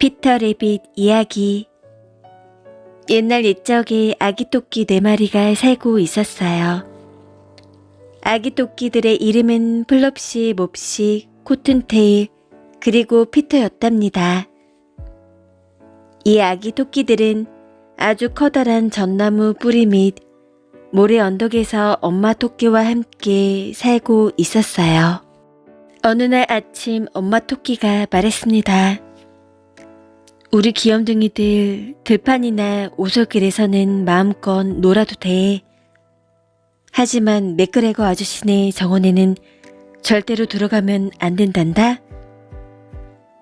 피터 레빗 이야기. 옛날 옛적에 아기 토끼 4마리가 살고 있었어요. 아기 토끼들의 이름은 플롭시, 몹시, 코튼테일, 그리고 피터였답니다. 이 아기 토끼들은 아주 커다란 전나무 뿌리 및 모래 언덕에서 엄마 토끼와 함께 살고 있었어요. 어느 날 아침 엄마 토끼가 말했습니다. 우리 귀염둥이들 들판이나 오솔길에서는 마음껏 놀아도 돼. 하지만 맥그레거 아저씨네 정원에는 절대로 들어가면 안 된단다.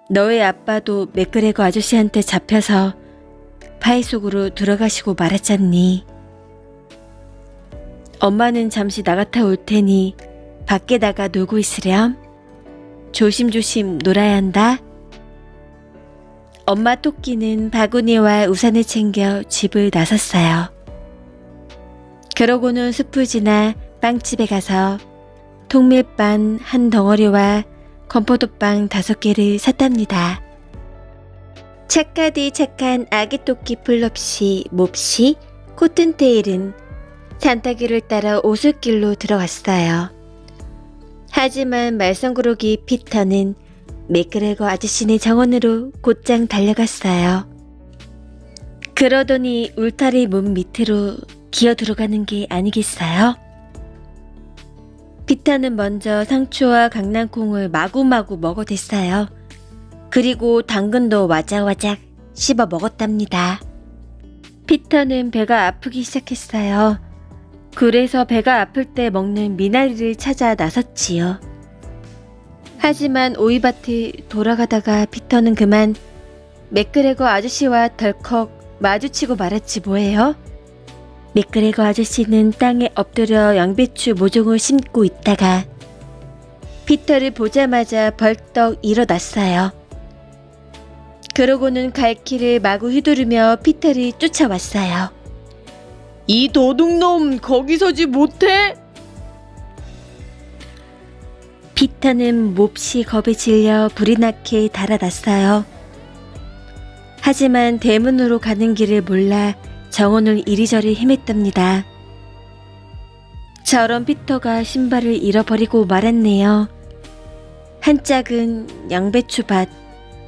너의 아빠도 맥그레거 아저씨한테 잡혀서 파이 속으로 들어가시고 말았잖니. 엄마는 잠시 나갔다 올 테니 밖에 나가 놀고 있으렴. 조심조심 놀아야 한다. 엄마 토끼는 바구니와 우산을 챙겨 집을 나섰어요. 그러고는 숲을 지나 빵집에 가서 통밀빵 한 덩어리와 건포도빵 5개를 샀답니다. 착하디 착한 아기 토끼 플롭시, 몹시, 코튼테일은 산타기를 따라 오솔길로 들어갔어요. 하지만 말썽꾸러기 피터는 맥그레거 아저씨네 정원으로 곧장 달려갔어요. 그러더니 울타리 문 밑으로 기어 들어가는 게 아니겠어요? 피터는 먼저 상추와 강낭콩을 마구마구 먹어댔어요. 그리고 당근도 와작와작 씹어 먹었답니다. 피터는 배가 아프기 시작했어요. 그래서 배가 아플 때 먹는 미나리를 찾아 나섰지요. 하지만 오이밭을 돌아가다가 피터는 그만 맥그레거 아저씨와 덜컥 마주치고 말았지 뭐예요? 맥그레거 아저씨는 땅에 엎드려 양배추 모종을 심고 있다가 피터를 보자마자 벌떡 일어났어요. 그러고는 갈 길을 마구 휘두르며 피터를 쫓아왔어요. 이 도둑놈 거기 서지 못해? 피터는 몹시 겁에 질려 불이 나게 달아났어요. 하지만 대문으로 가는 길을 몰라 정원을 이리저리 헤맸답니다. 저런 피터가 신발을 잃어버리고 말았네요. 한 짝은 양배추밭,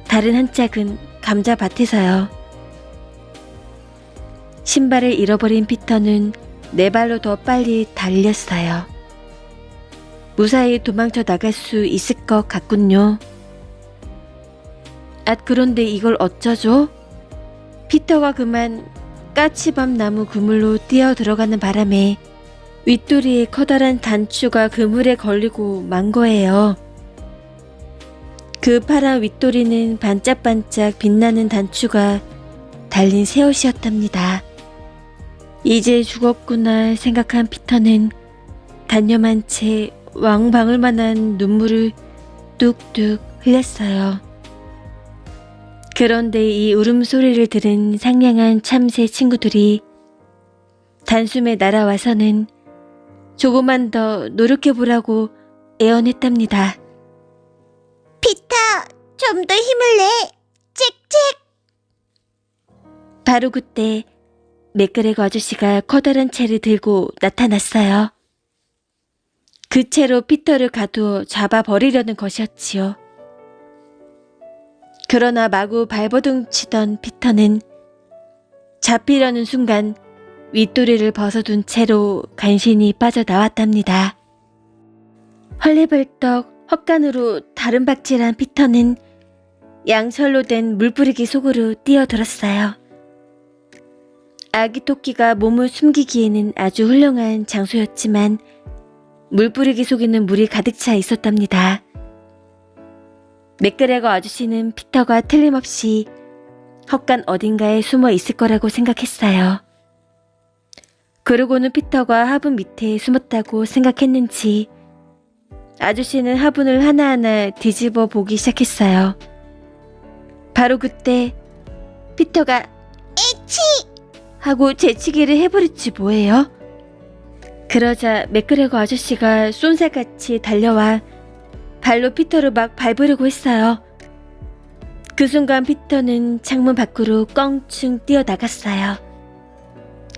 다른 한 짝은 감자밭에서요. 신발을 잃어버린 피터는 4발로 더 빨리 달렸어요. 무사히 도망쳐 나갈 수 있을 것 같군요. 그런데 이걸 어쩌죠? 피터가 그만 까치밤 나무 그물로 뛰어 들어가는 바람에 윗도리에 커다란 단추가 그물에 걸리고 만 거예요. 그 파란 윗도리는 반짝반짝 빛나는 단추가 달린 새옷이었답니다. 이제 죽었구나 생각한 피터는 단념한 채 왕방울만한 눈물을 뚝뚝 흘렸어요. 그런데 이 울음소리를 들은 상냥한 참새 친구들이 단숨에 날아와서는 조금만 더 노력해보라고 애원했답니다. 피터, 좀 더 힘을 내. 짹짹. 바로 그때 맥그레거 아저씨가 커다란 채를 들고 나타났어요. 그 채로 피터를 가두어 잡아버리려는 것이었지요. 그러나 마구 발버둥 치던 피터는 잡히려는 순간 윗도리를 벗어둔 채로 간신히 빠져나왔답니다. 헐레벌떡 헛간으로 다름박질한 피터는 양철로 된 물뿌리기 속으로 뛰어들었어요. 아기 토끼가 몸을 숨기기에는 아주 훌륭한 장소였지만 물뿌리기 속에는 물이 가득 차 있었답니다. 맥그레거 아저씨는 피터가 틀림없이 헛간 어딘가에 숨어 있을 거라고 생각했어요. 그러고는 피터가 화분 밑에 숨었다고 생각했는지 아저씨는 화분을 하나하나 뒤집어 보기 시작했어요. 바로 그때 피터가 에치! 하고 재치기를 해버렸지 뭐예요? 그러자 맥그레거 아저씨가 쏜살같이 달려와 발로 피터를 막 밟으려고 했어요. 그 순간 피터는 창문 밖으로 껑충 뛰어나갔어요.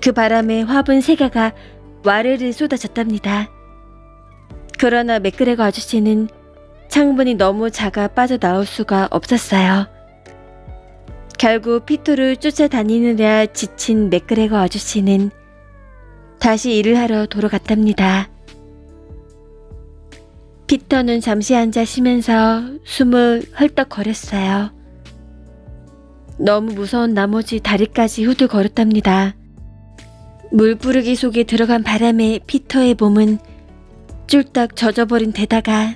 그 바람에 화분 세 개가 와르르 쏟아졌답니다. 그러나 맥그레거 아저씨는 창문이 너무 작아 빠져나올 수가 없었어요. 결국 피터를 쫓아다니느라 지친 맥그레거 아저씨는 다시 일을 하러 돌아갔답니다. 피터는 잠시 앉아 쉬면서 숨을 헐떡거렸어요. 너무 무서운 나머지 다리까지 후들거렸답니다. 물부르기 속에 들어간 바람에 피터의 몸은 쫄딱 젖어버린 데다가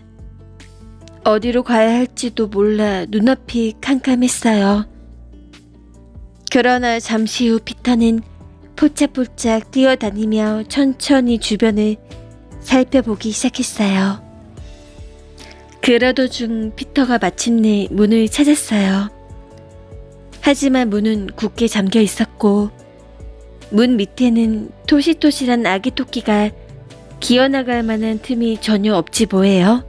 어디로 가야 할지도 몰라 눈앞이 캄캄했어요. 그러나 잠시 후 피터는 포짝포짝 뛰어다니며 천천히 주변을 살펴보기 시작했어요. 그러던 중 피터가 마침내 문을 찾았어요. 하지만 문은 굳게 잠겨 있었고 문 밑에는 토실토실한 아기 토끼가 기어나갈 만한 틈이 전혀 없지 뭐예요.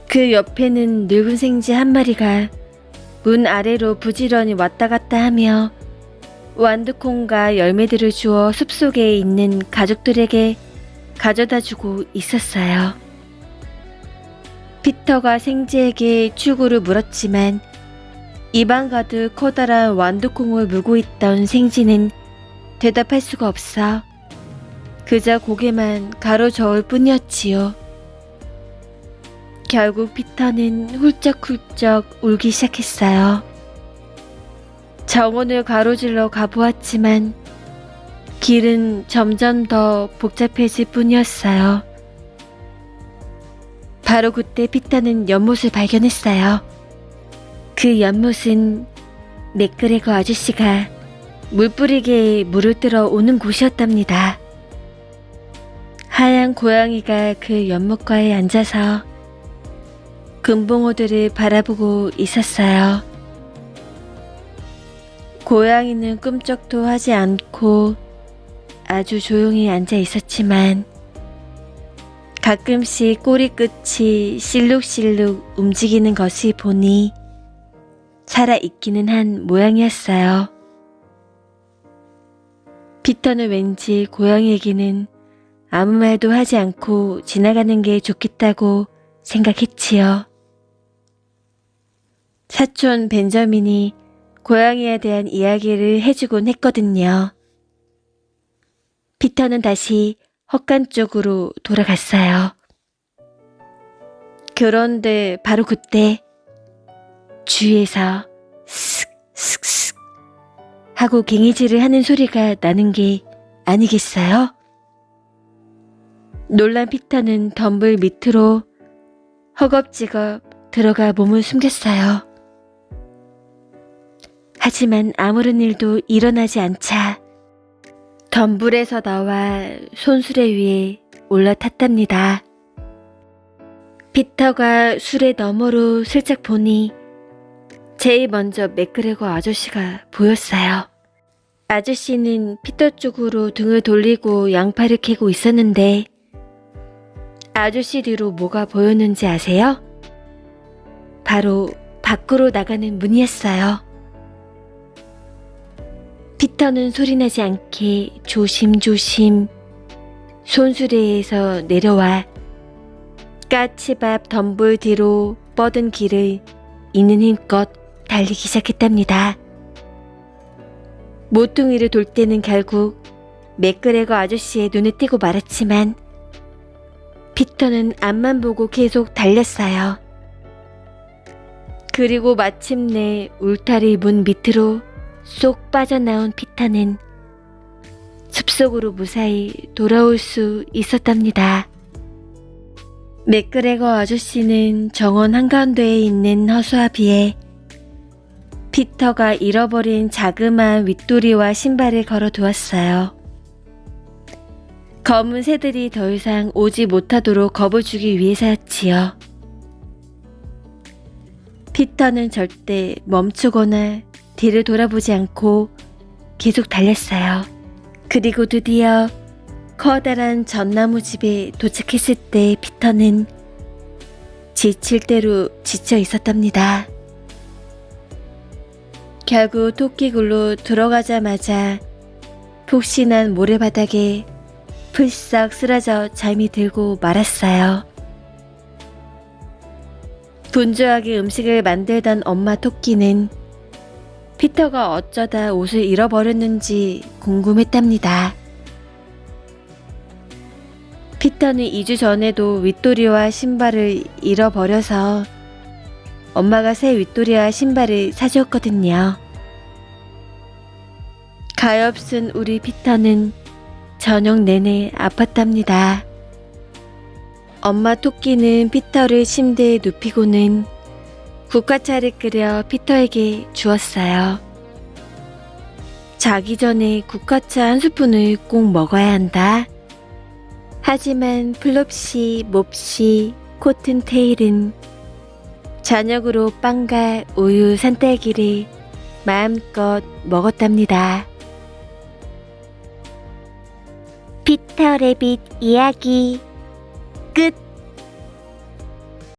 그 옆에는 늙은 생쥐 한 마리가 문 아래로 부지런히 왔다 갔다 하며 완두콩과 열매들을 주어 숲속에 있는 가족들에게 가져다 주고 있었어요. 피터가 생쥐에게 추구를 물었지만 입안 가득 커다란 완두콩을 물고 있던 생쥐는 대답할 수가 없어 그저 고개만 가로저을 뿐이었지요. 결국 피터는 훌쩍훌쩍 울기 시작했어요. 정원을 가로질러 가보았지만 길은 점점 더 복잡해질 뿐이었어요. 바로 그때 피터는 연못을 발견했어요. 그 연못은 맥그레거 아저씨가 물 뿌리개에 물을 뜨러 오는 곳이었답니다. 하얀 고양이가 그 연못가에 앉아서 금붕어들을 바라보고 있었어요. 고양이는 꿈쩍도 하지 않고 아주 조용히 앉아 있었지만 가끔씩 꼬리 끝이 실룩실룩 움직이는 것을 보니 살아있기는 한 모양이었어요. 피터는 왠지 고양이에게는 아무 말도 하지 않고 지나가는 게 좋겠다고 생각했지요. 사촌 벤저민이 고양이에 대한 이야기를 해주곤 했거든요. 피터는 다시 헛간 쪽으로 돌아갔어요. 그런데 바로 그때 주위에서 슥슥슥 하고 갱이질을 하는 소리가 나는 게 아니겠어요? 놀란 피터는 덤불 밑으로 허겁지겁 들어가 몸을 숨겼어요. 하지만 아무런 일도 일어나지 않자 덤불에서 나와 손수레 위에 올라탔답니다. 피터가 수레 너머로 슬쩍 보니 제일 먼저 맥그레거 아저씨가 보였어요. 아저씨는 피터 쪽으로 등을 돌리고 양팔을 캐고 있었는데 아저씨 뒤로 뭐가 보였는지 아세요? 바로 밖으로 나가는 문이었어요. 피터는 소리나지 않게 조심조심 손수레에서 내려와 까치밥 덤불 뒤로 뻗은 길을 있는 힘껏 달리기 시작했답니다. 모퉁이를 돌 때는 결국 맥그레거 아저씨의 눈에 띄고 말았지만 피터는 앞만 보고 계속 달렸어요. 그리고 마침내 울타리 문 밑으로 쏙 빠져나온 피터는 숲속으로 무사히 돌아올 수 있었답니다. 맥그레거 아저씨는 정원 한가운데에 있는 허수아비에 피터가 잃어버린 자그마한 윗도리와 신발을 걸어두었어요. 검은 새들이 더 이상 오지 못하도록 겁을 주기 위해서였지요. 피터는 절대 멈추거나 뒤를 돌아보지 않고 계속 달렸어요. 그리고 드디어 커다란 전나무 집에 도착했을 때 피터는 지칠 대로 지쳐 있었답니다. 결국 토끼굴로 들어가자마자 폭신한 모래바닥에 풀썩 쓰러져 잠이 들고 말았어요. 분주하게 음식을 만들던 엄마 토끼는 피터가 어쩌다 옷을 잃어버렸는지 궁금했답니다. 피터는 2주 전에도 윗도리와 신발을 잃어버려서 엄마가 새 윗도리와 신발을 사주었거든요. 가엾은 우리 피터는 저녁 내내 아팠답니다. 엄마 토끼는 피터를 침대에 눕히고는 국화차를 끓여 피터에게 주었어요. 자기 전에 국화차 한 스푼을 꼭 먹어야 한다. 하지만 플롭시, 몹시, 코튼테일은 저녁으로 빵과 우유, 산딸기를 마음껏 먹었답니다. 피터 레빗 이야기 끝.